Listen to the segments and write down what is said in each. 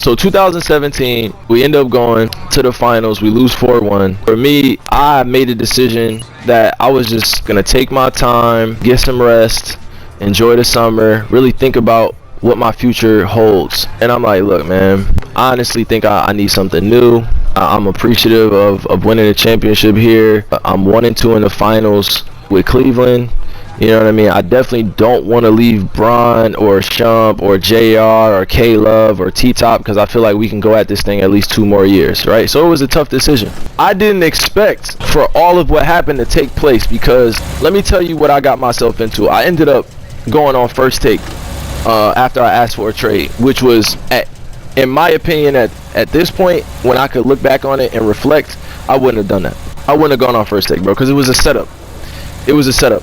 So 2017, we end up going to the finals. We lose 4-1. For me, I made a decision that I was just going to take my time, get some rest, enjoy the summer, really think about what my future holds. And I'm like, look, man, I honestly think I need something new. I'm appreciative of winning a championship here. I'm 1-2 in the finals with Cleveland. You know what I mean? I definitely don't want to leave Bron or Shump or JR or K-Love or T-Top because I feel like we can go at this thing at least 2 more years, right? So it was a tough decision. I didn't expect for all of what happened to take place because let me tell you what I got myself into. I ended up going on First Take after I asked for a trade, which was, in my opinion, at this point, when I could look back on it and reflect, I wouldn't have done that. I wouldn't have gone on First Take, bro, because it was a setup. It was a setup.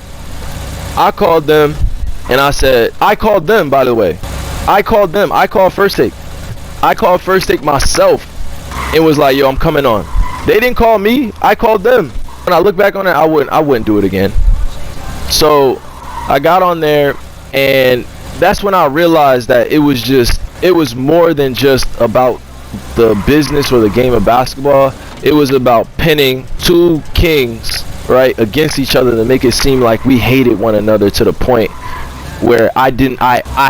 I called them and I said, I called them, by the way. I called them. I called First Take. I called First Take myself and was like, yo, I'm coming on. They didn't call me. I called them. When I look back on it, I wouldn't do it again. So I got on there and that's when I realized that it was more than just about the business or the game of basketball. It was about pinning 2 kings, right, against each other to make it seem like we hated one another to the point where I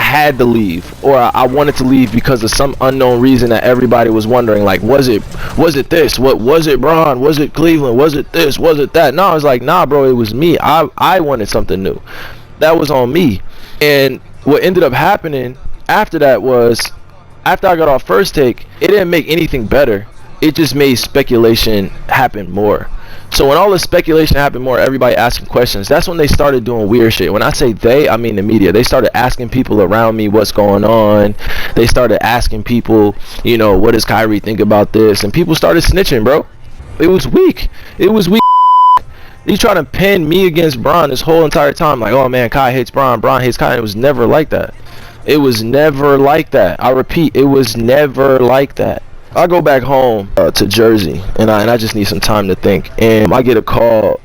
had to leave, or I wanted to leave because of some unknown reason that everybody was wondering, like, was it this? What was it, Bron? Was it Cleveland? Was it this? Was it that? No, I was like, nah, bro, it was me. I wanted something new. That was on me. And what ended up happening after that was, after I got off First Take, it didn't make anything better. It just made speculation happen more. So when all the speculation happened more, everybody asking questions, that's when they started doing weird shit. When I say they, I mean the media. They started asking people around me what's going on. They started asking people, you know, what does Kyrie think about this? And people started snitching, bro. It was weak. It was weak. They trying to pin me against Bron this whole entire time. Like, oh man, Kai hates Bron. Bron hates Kai. It was never like that. It was never like that. I repeat, it was never like that. I go back home to Jersey, and I just need some time to think. And I get a call,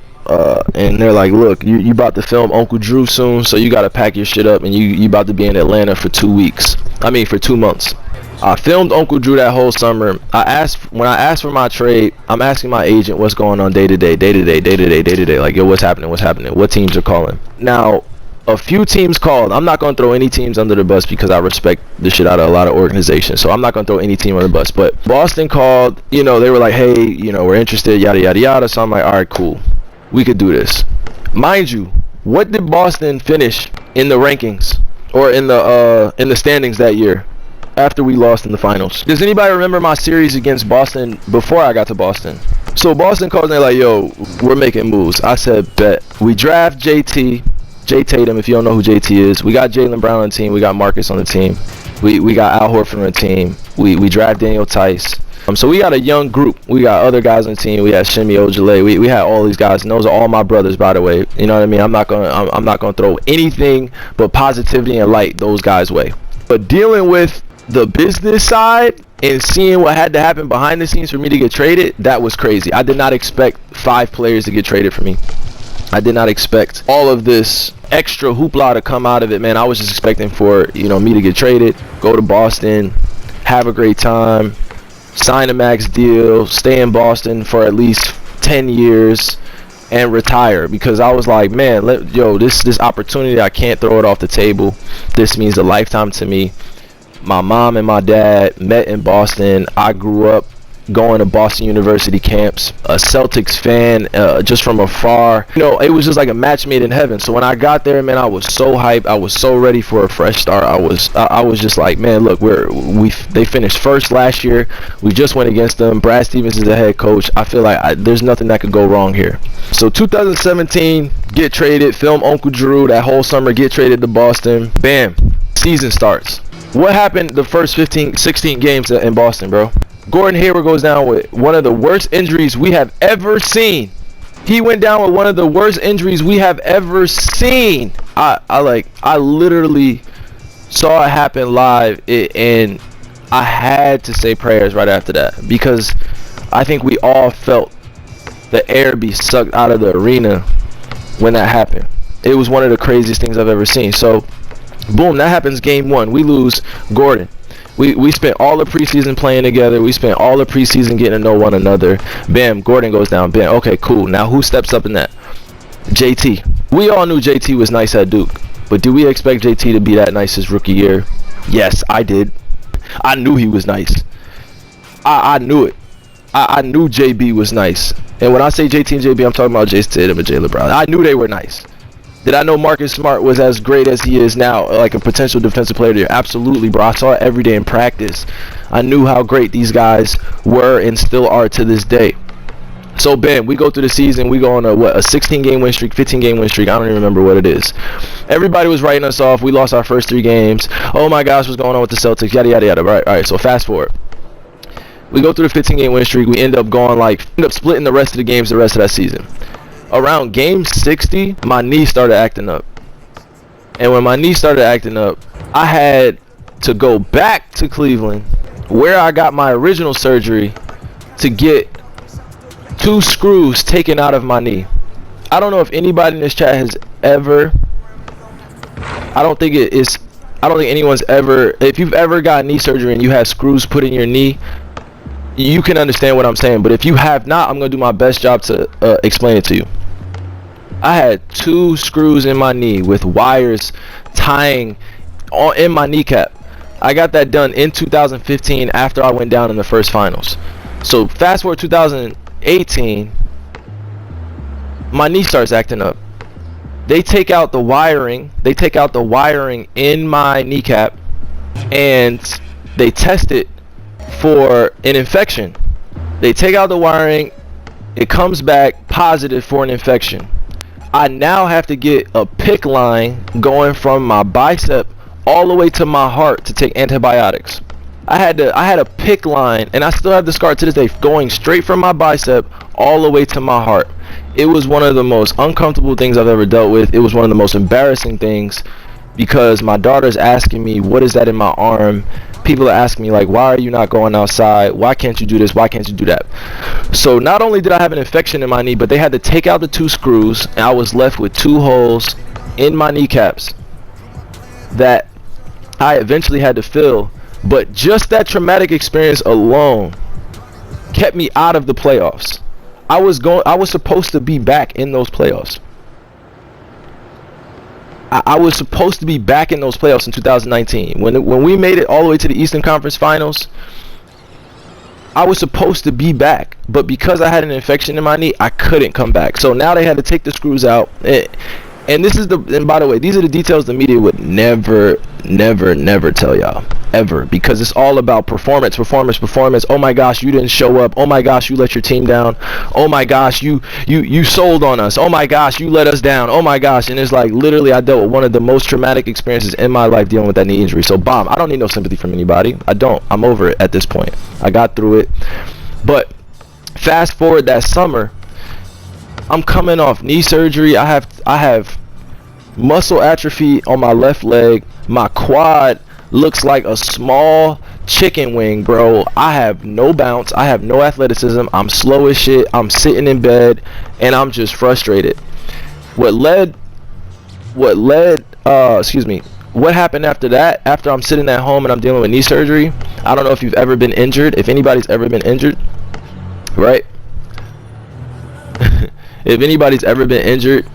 and they're like, look, you about to film Uncle Drew soon, so you got to pack your shit up, and you about to be in Atlanta for 2 weeks. I mean, for 2 months. I filmed Uncle Drew that whole summer. When I asked for my trade, I'm asking my agent what's going on day to day. Like, yo, what's happening? What teams are calling? Now, a few teams called. I'm not going to throw any teams under the bus because I respect the shit out of a lot of organizations. So I'm not going to throw any team under the bus. But Boston called, you know, they were like, hey, you know, we're interested, yada, yada, yada. So I'm like, all right, cool. We could do this. Mind you, what did Boston finish in the rankings or in the standings that year after we lost in the finals? Does anybody remember my series against Boston before I got to Boston? So Boston called and they're like, yo, we're making moves. I said, bet. We draft Jay Tatum, if you don't know who JT is. We got Jaylen Brown on the team. We got Marcus on the team. We got Al Horford on the team. We draft Daniel Tice. So we got a young group. We got other guys on the team. We had Shimi Ojale. We had all these guys, and those are all my brothers, by the way. You know what I mean? I'm not gonna throw anything but positivity and light those guys' way. But dealing with the business side and seeing what had to happen behind the scenes for me to get traded, that was crazy. I did not expect 5 players to get traded for me. I did not expect all of this extra hoopla to come out of it, man. I was just expecting for, you know, me to get traded, go to Boston, have a great time, sign a max deal, stay in Boston for at least 10 years, and retire. Because I was like, man, this opportunity, I can't throw it off the table. This means a lifetime to me. My mom and my dad met in Boston. I grew up going to Boston University camps, a Celtics fan, just from afar. You know, it was just like a match made in heaven. So when I got there, man, I was so hyped. I was so ready for a fresh start. I was just like, man, look, they finished first last year. We just went against them. Brad Stevens is the head coach. I feel like there's nothing that could go wrong here. So 2017, get traded, film Uncle Drew that whole summer, get traded to Boston. Bam, season starts. What happened the first 16 games in Boston, bro? Gordon Hayward goes down with one of the worst injuries we have ever seen. He went down with one of the worst injuries we have ever seen. I literally saw it happen live, and I had to say prayers right after that because I think we all felt the air be sucked out of the arena when that happened. It was one of the craziest things I've ever seen. So, boom, that happens game 1. We lose Gordon. We spent all the preseason playing together. We spent all the preseason getting to know one another. Bam, Gordon goes down. Bam, okay, cool. Now who steps up in that? JT. We all knew JT was nice at Duke, but do we expect JT to be that nice his rookie year? Yes, I did. I knew he was nice. I knew it. I knew JB was nice. And when I say JT and JB, I'm talking about Jason Tatum and Jay LeBron. I knew they were nice. Did I know Marcus Smart was as great as he is now, like a potential defensive player of the year? Absolutely, bro. I saw it every day in practice. I knew how great these guys were and still are to this day. So, bam, we go through the season. We go on a 16-game win streak, 15-game win streak. I don't even remember what it is. Everybody was writing us off. We lost our first 3 games. Oh, my gosh, what's going on with the Celtics? Yada, yada, yada. All right, so fast forward. We go through the 15-game win streak. We end up splitting the rest of the games the rest of that season. Around game 60, my knee started acting up. And when my knee started acting up, I had to go back to Cleveland, where I got my original surgery, to get 2 screws taken out of my knee. I don't know if anybody in this chat has ever, I don't think anyone's ever, if you've ever got knee surgery and you had screws put in your knee, you can understand what I'm saying. But if you have not, I'm going to do my best job to explain it to you. I had 2 screws in my knee with wires tying in my kneecap. I got that done in 2015 after I went down in the first finals. So fast forward 2018, my knee starts acting up. They take out the wiring. They take out the wiring in my kneecap, and they test it for an infection. They take out the wiring. It comes back positive for an infection. I now have to get a PICC line going from my bicep all the way to my heart to take antibiotics. I had a PICC line, and I still have the scar to this day, going straight from my bicep all the way to my heart. It was one of the most uncomfortable things I've ever dealt with. It was one of the most embarrassing things, because my daughter's asking me, what is that in my arm? People are asking me, like, why are you not going outside? Why can't you do this? Why can't you do that? So not only did I have an infection in my knee, but they had to take out the 2 screws, and I was left with 2 holes in my kneecaps that I eventually had to fill. But just that traumatic experience alone kept me out of the playoffs. I was supposed to be back in those playoffs. I was supposed to be back in those playoffs in 2019. When we made it all the way to the Eastern Conference Finals, I was supposed to be back. But because I had an infection in my knee, I couldn't come back. So now they had to take the screws out. And by the way, these are the details the media would never tell y'all, ever, because it's all about performance. Oh my gosh, you didn't show up. Oh my gosh, you let your team down. Oh my gosh, you sold on us. Oh my gosh, you let us down. Oh my gosh. And it's like, literally, I dealt with one of the most traumatic experiences in my life dealing with that knee injury. So bomb, I don't need no sympathy from anybody. I'm over it at this point. I got through it. But fast forward that summer, I'm coming off knee surgery. I have muscle atrophy on my left leg. My quad looks like a small chicken wing, bro. I have no bounce. I have no athleticism. I'm slow as shit. I'm sitting in bed and I'm just frustrated. What happened after that, after I'm sitting at home and I'm dealing with knee surgery, I don't know if you've ever been injured, if anybody's ever been injured, right? If anybody's ever been injured,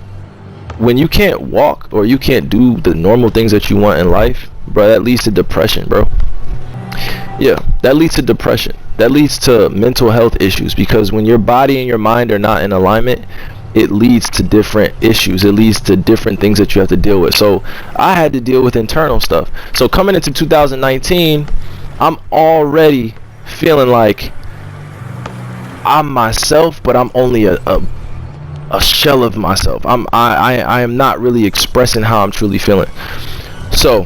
when you can't walk or you can't do the normal things that you want in life, bro, that leads to depression, bro. Yeah, that leads to depression. That leads to mental health issues, because when your body and your mind are not in alignment, it leads to different issues. It leads to different things that you have to deal with. So I had to deal with internal stuff. So coming into 2019, I'm already feeling like I'm myself, but I'm only a shell of myself. I am not really expressing how I'm truly feeling. So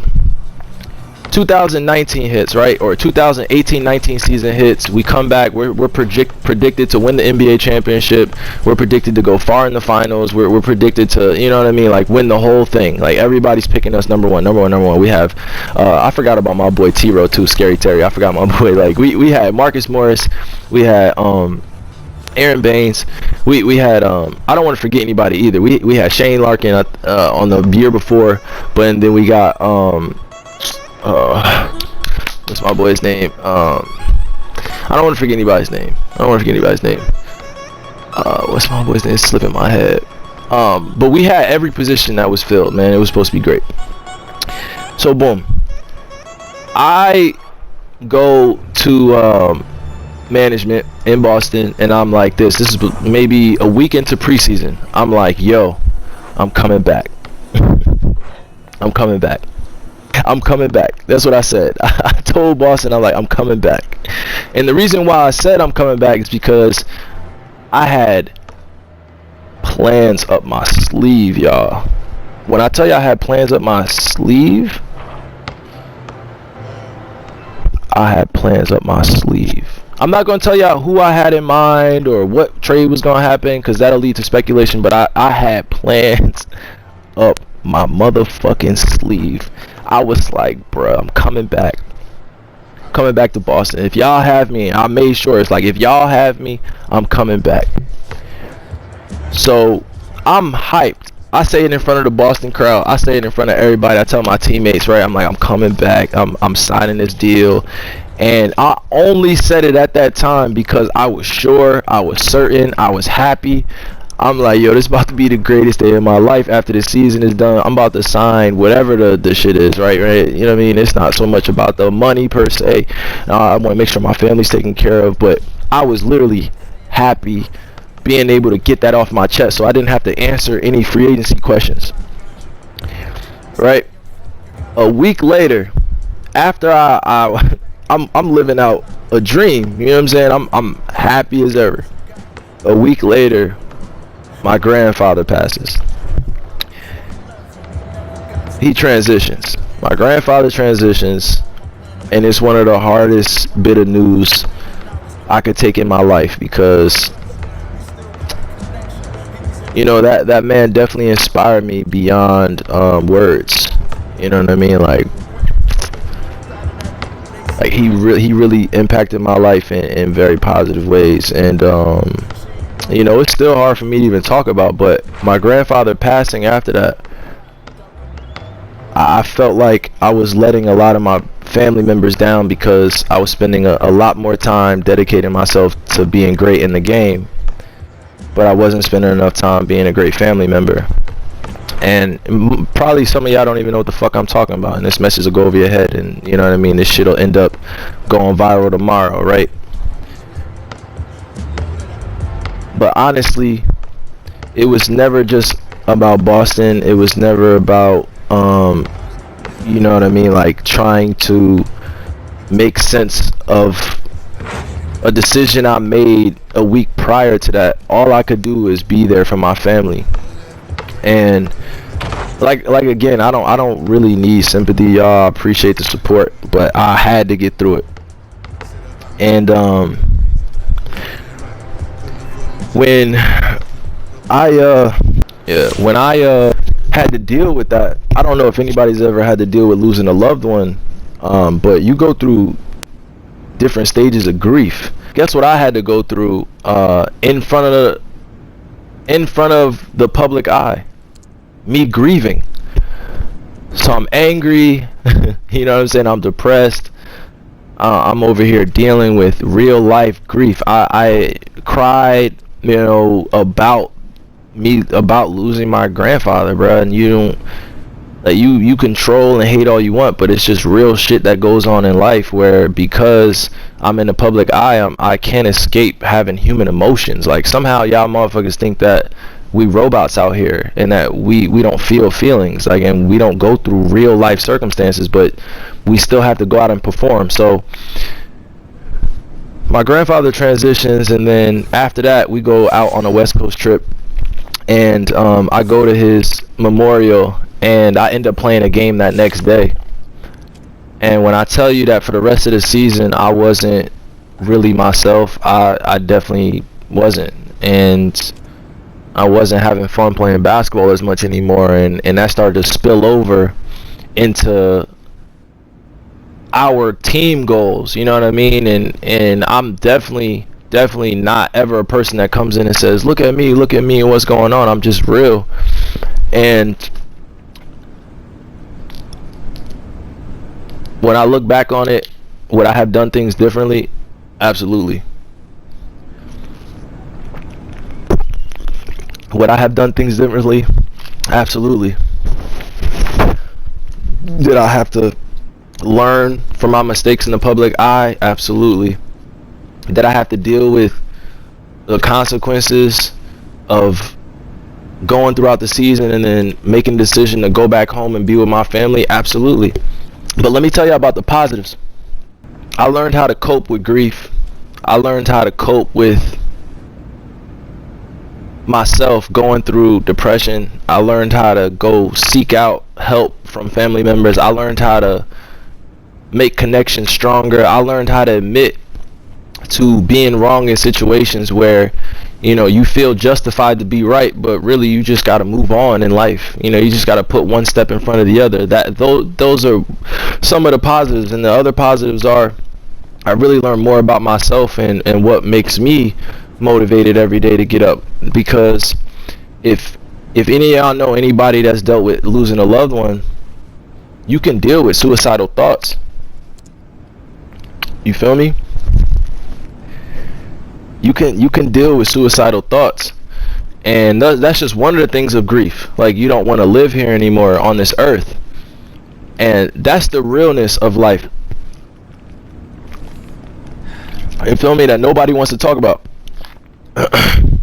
2019 hits, right? Or 2018-19 season hits. We come back. We're predicted to win the NBA championship. We're predicted to go far in the finals. We're predicted to, you know what I mean, like win the whole thing. Like everybody's picking us number one. We have I forgot about my boy T-Row too, Scary Terry. I forgot my boy. Like we had Marcus Morris. We had Aaron Baines. We had I don't want to forget anybody either. We had Shane Larkin on the year before, but then we got what's my boy's name? I don't want to forget anybody's name. What's my boy's name? It's slipping my head. But we had every position that was filled, man. It was supposed to be great. So boom, I go to management in Boston, and I'm like, this is maybe a week into preseason. I'm like, yo, I'm coming back. I'm coming back. That's what I said. I told Boston, I'm like, I'm coming back. And the reason why I said I'm coming back is because I had plans up my sleeve, y'all. When I tell you I had plans up my sleeve, I had plans up my sleeve. I'm not going to tell y'all who I had in mind or what trade was going to happen, because that'll lead to speculation, but I had plans up my motherfucking sleeve. I was like, bruh, I'm coming back to Boston. If y'all have me, I made sure it's like, if y'all have me, I'm coming back. So I'm hyped. I say it in front of the Boston crowd. I say it in front of everybody. I tell my teammates, right? I'm like, I'm coming back. I'm signing this deal. And I only said it at that time because I was sure, I was certain, I was happy. I'm like, yo, this is about to be the greatest day of my life after the season is done. I'm about to sign whatever the shit is, right? You know what I mean? It's not so much about the money per se. I want to make sure my family's taken care of. But I was literally happy being able to get that off my chest, so I didn't have to answer any free agency questions, right? A week later, after I'm living out a dream, you know what I'm saying? I'm happy as ever. A week later, my grandfather passes. He transitions. My grandfather transitions, and it's one of the hardest bit of news I could take in my life, because you know, that man definitely inspired me beyond words. You know what I mean? Like he really impacted my life in very positive ways. And you know, it's still hard for me to even talk about, but my grandfather passing after that, I felt like I was letting a lot of my family members down, because I was spending a lot more time dedicating myself to being great in the game, but I wasn't spending enough time being a great family member. And probably some of y'all don't even know what the fuck I'm talking about, and this message will go over your head, and you know what I mean, this shit will end up going viral tomorrow, right? But honestly, it was never just about Boston. It was never about you know what I mean, like trying to make sense of a decision I made a week prior to that. All I could do is be there for my family. And like again, I don't really need sympathy, y'all. I appreciate the support, but I had to get through it. And when I had to deal with that, I don't know if anybody's ever had to deal with losing a loved one, but you go through different stages of grief. Guess what I had to go through in front of the public eye? Me grieving. So I'm angry, you know what I'm saying? I'm depressed. I'm over here dealing with real life grief. I cried, you know, about losing my grandfather, bro. And you don't, like, you control and hate all you want, but it's just real shit that goes on in life, where because I'm in the public eye, I can't escape having human emotions. Like, somehow y'all motherfuckers think that we robots out here, and that we don't feel feelings, like, and we don't go through real life circumstances, but we still have to go out and perform. So my grandfather transitions, and then after that we go out on a West Coast trip, and I go to his memorial, and I end up playing a game that next day. And when I tell you that for the rest of the season I wasn't really myself, I definitely wasn't, and I wasn't having fun playing basketball as much anymore, and that started to spill over into our team goals, you know what I mean? And I'm definitely not ever a person that comes in and says, look at me and what's going on. I'm just real. And when I look back on it, Would I have done things differently? Absolutely. Would I have done things differently? Absolutely. Did I have to learn from my mistakes in the public eye? Absolutely. Did I have to deal with the consequences of going throughout the season and then making a decision to go back home and be with my family? Absolutely. But let me tell you about the positives. I learned how to cope with grief. I learned how to cope with myself going through depression. I learned how to go seek out help from family members. I learned how to make connections stronger. I learned how to admit to being wrong in situations where, you know, you feel justified to be right, but really you just got to move on in life. You know, you just got to put one step in front of the other. Those are some of the positives, and the other positives are I really learned more about myself and what makes me motivated every day to get up. Because if any of y'all know anybody that's dealt with losing a loved one, you can deal with suicidal thoughts. You feel me? You can deal with suicidal thoughts, and that's just one of the things of grief. Like, you don't want to live here anymore on this earth, and that's the realness of life. You feel me? That nobody wants to talk about. And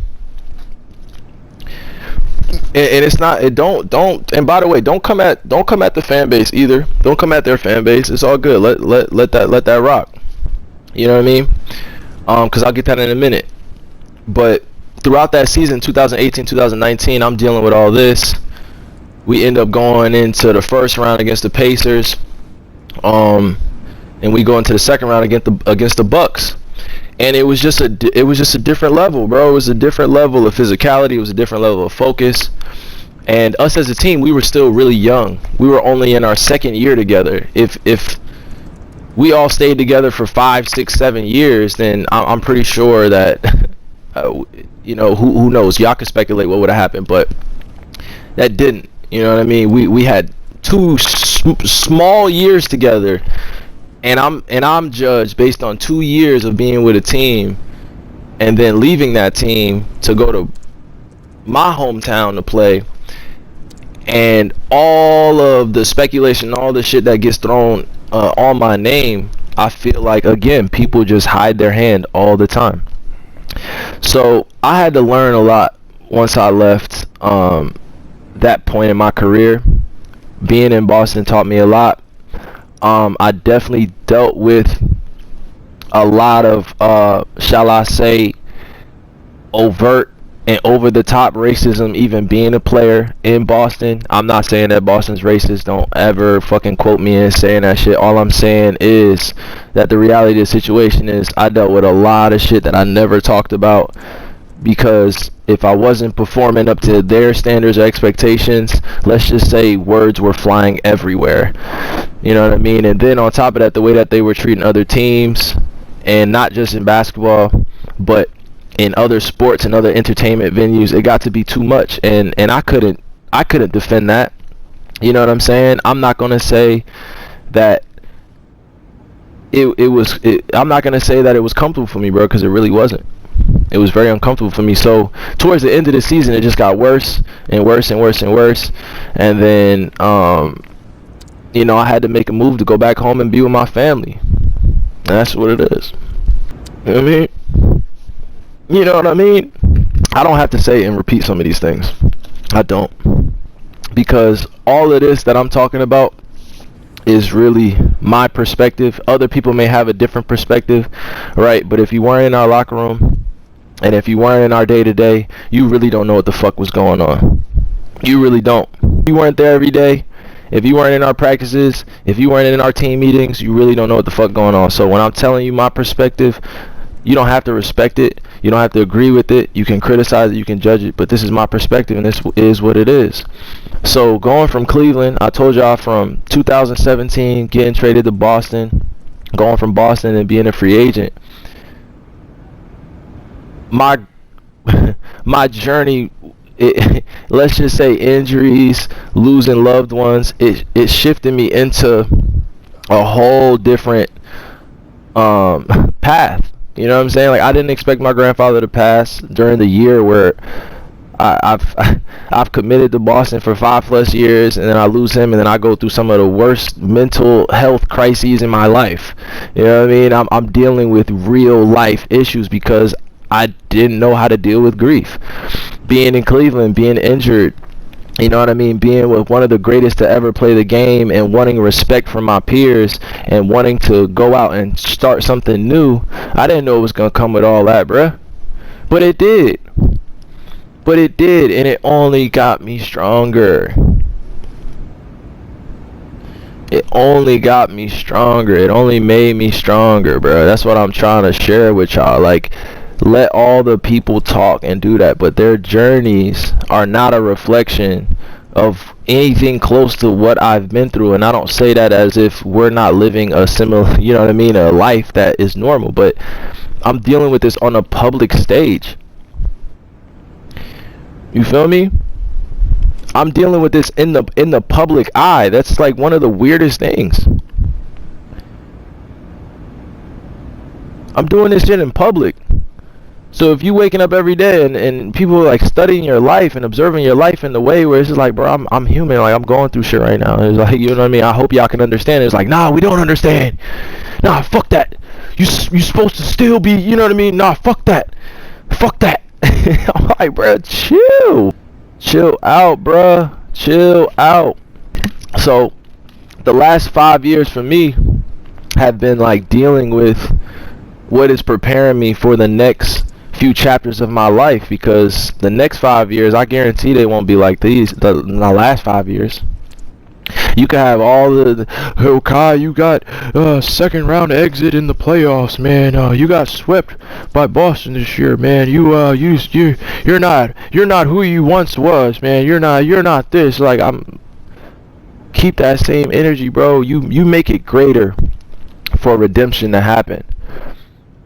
it's not. It don't. And by the way, don't come at the fan base either. Don't come at their fan base. It's all good. Let that rock. You know what I mean? Because I'll get that in a minute. But throughout that season, 2018, 2019, I'm dealing with all this. We end up going into the first round against the Pacers, and we go into the second round against the Bucks. And it was just a different level, bro. It was a different level of physicality. It was a different level of focus. And us as a team, we were still really young. We were only in our second year together. If we all stayed together for 5, 6, 7 years, then I'm pretty sure that, you know, who knows? Y'all can speculate what would have happened, but that didn't. You know what I mean? We had 2 small years together, and I'm judged based on 2 years of being with a team, and then leaving that team to go to my hometown to play, and all of the speculation, all the shit that gets thrown on my name. I feel like, again, people just hide their hand all the time. So I had to learn a lot once I left that point in my career. Being in Boston taught me a lot. I definitely dealt with a lot of, shall I say, overt and over-the-top racism, even being a player in Boston. I'm not saying that Boston's racist. Don't ever fucking quote me in saying that shit. All I'm saying is that the reality of the situation is I dealt with a lot of shit that I never talked about, because if I wasn't performing up to their standards or expectations, let's just say words were flying everywhere. You know what I mean? And then on top of that, the way that they were treating other teams, and not just in basketball, but in other sports and other entertainment venues, it got to be too much, and I couldn't defend that. You know what I'm saying? I'm not gonna say that I'm not gonna say that it was comfortable for me, bro, because it really wasn't. It was very uncomfortable for me. So towards the end of the season, it just got worse and worse and worse and worse. And then, you know, I had to make a move to go back home and be with my family. And that's what it is. You know what I mean? You know what I mean? I don't have to say and repeat some of these things. I don't. Because all of this that I'm talking about is really my perspective. Other people may have a different perspective, right? But if you weren't in our locker room, and if you weren't in our day-to-day, you really don't know what the fuck was going on. You really don't. If you weren't there every day, if you weren't in our practices, if you weren't in our team meetings, you really don't know what the fuck going on. So when I'm telling you my perspective, you don't have to respect it. You don't have to agree with it. You can criticize it. You can judge it. But this is my perspective, and this is what it is. So going from Cleveland, I told y'all, from 2017, getting traded to Boston, going from Boston and being a free agent, my journey, let's just say injuries, losing loved ones, it shifted me into a whole different path. You know what I'm saying? Like, I didn't expect my grandfather to pass during the year where I've committed to Boston for 5+ years, and then I lose him, and then I go through some of the worst mental health crises in my life. You know what I mean? I'm dealing with real life issues because I didn't know how to deal with grief. Being in Cleveland, being injured, you know what I mean, being with one of the greatest to ever play the game, and wanting respect from my peers and wanting to go out and start something new. I didn't know it was going to come with all that, bruh. But it did. But it did, and it only got me stronger. It only got me stronger. It only made me stronger, bro. That's what I'm trying to share with y'all. Like, let all the people talk and do that, but their journeys are not a reflection of anything close to what I've been through. And I don't say that as if we're not living a similar, you know what I mean, a life that is normal, but I'm dealing with this on a public stage. You feel me? I'm dealing with this in the public eye. That's like one of the weirdest things. I'm doing this shit in public. So if you waking up every day and people are like studying your life and observing your life in the way where it's just like, bro, I'm human, like I'm going through shit right now. It's like, you know what I mean? I hope y'all can understand. It's like, nah, we don't understand. Nah, fuck that. You supposed to still be, you know what I mean? Nah, fuck that. Fuck that. I'm like, bro, chill out, bro, chill out. So the last 5 years for me have been like dealing with what is preparing me for the next few chapters of my life, because the next 5 years, I guarantee they won't be like the last 5 years. You can have all oh, Kai, you got second round exit in the playoffs, man. You got swept by Boston this year, man. You're not who you once was, man. You're not this. Like, keep that same energy, bro. You make it greater for redemption to happen.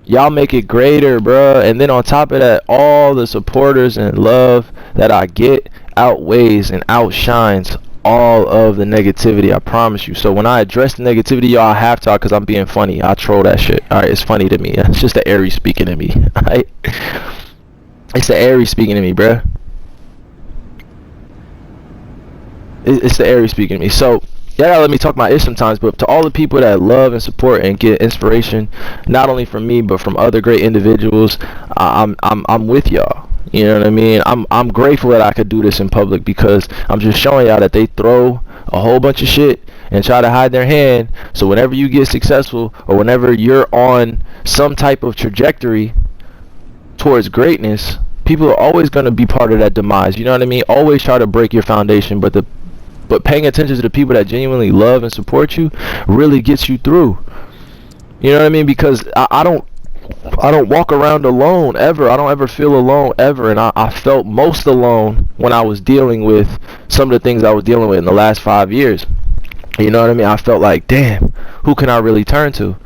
Y'all make it greater, bro. And then on top of that, all the supporters and love that I get outweighs and outshines all of the negativity, I promise you. So when I address the negativity, y'all have to, because I'm being funny. I troll that shit. Alright, it's funny to me. It's just the Aries speaking to me. Alright? It's the Aries speaking to me, bruh. It's the Aries speaking to me. So y'all gotta let me talk my ish sometimes, but to all the people that love and support and get inspiration, not only from me but from other great individuals, I'm with y'all. You know what I mean? I'm grateful that I could do this in public, because I'm just showing y'all that they throw a whole bunch of shit and try to hide their hand. So whenever you get successful, or whenever you're on some type of trajectory towards greatness, people are always going to be part of that demise. You know what I mean? Always try to break your foundation, but paying attention to the people that genuinely love and support you really gets you through. You know what I mean? Because I don't walk around alone ever. I don't ever feel alone ever. And I felt most alone when I was dealing with some of the things I was dealing with in the last 5 years. You know what I mean? I felt like, damn, who can I really turn to?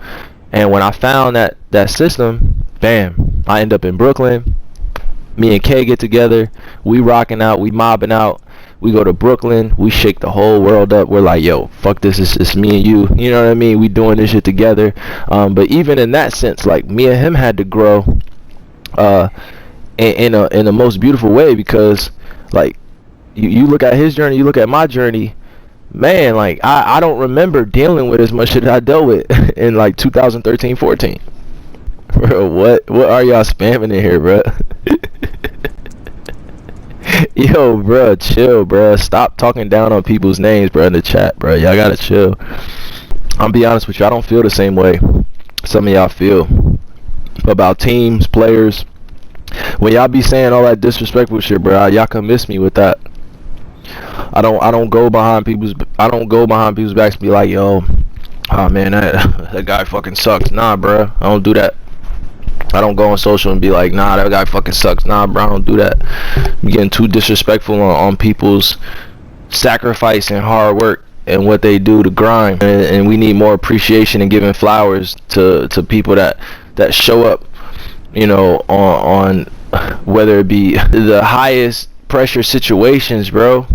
And when I found that system, bam, I end up in Brooklyn. Me and Kay get together. We rocking out. We mobbing out. We go to Brooklyn. We shake the whole world up. We're like, yo, fuck this. It's me and you. You know what I mean? We doing this shit together. But even in that sense, like, me and him had to grow in the most beautiful way, because like you look at his journey, you look at my journey, man, like I don't remember dealing with as much shit I dealt with in like 2013-14. Bro, what are y'all spamming in here, bro? Yo, bro, chill, bro. Stop talking down on people's names, bro, in the chat, bro. Y'all gotta chill. I'm be honest with you, I don't feel the same way some of y'all feel about teams, players. When y'all be saying all that disrespectful shit, bro, y'all can miss me with that. I don't go behind people's backs and be like, yo, oh man, that guy fucking sucks. Nah, bro, I don't do that. I don't go on social and be like, nah, that guy fucking sucks. Nah, bro, I don't do that. I'm getting too disrespectful on people's sacrifice and hard work and what they do to grind. And we need more appreciation and giving flowers to people that show up, you know, on whether it be the highest pressure situations, bro.